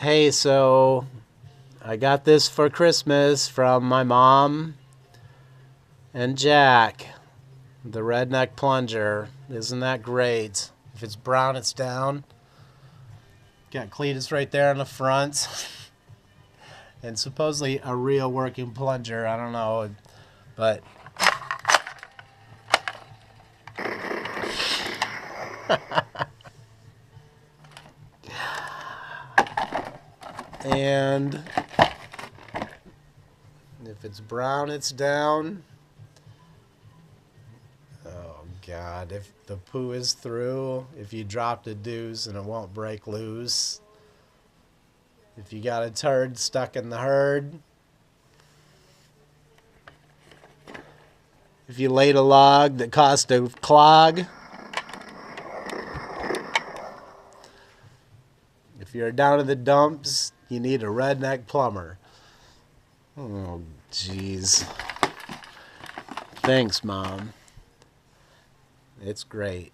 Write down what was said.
Hey, so I got this for Christmas from my mom and Jack, the Redneck Plunger. Isn't that great? If it's brown, it's down. Got Cletus right there in the front. And supposedly a real working plunger. I don't know, but and if it's brown, it's down. Oh God, if the poo is through, if you drop the deuce and it won't break loose. If you got a turd stuck in the herd. If you laid a log that cost a clog. If you're down in the dumps, you need a redneck plumber. Oh, jeez. Thanks, Mom. It's great.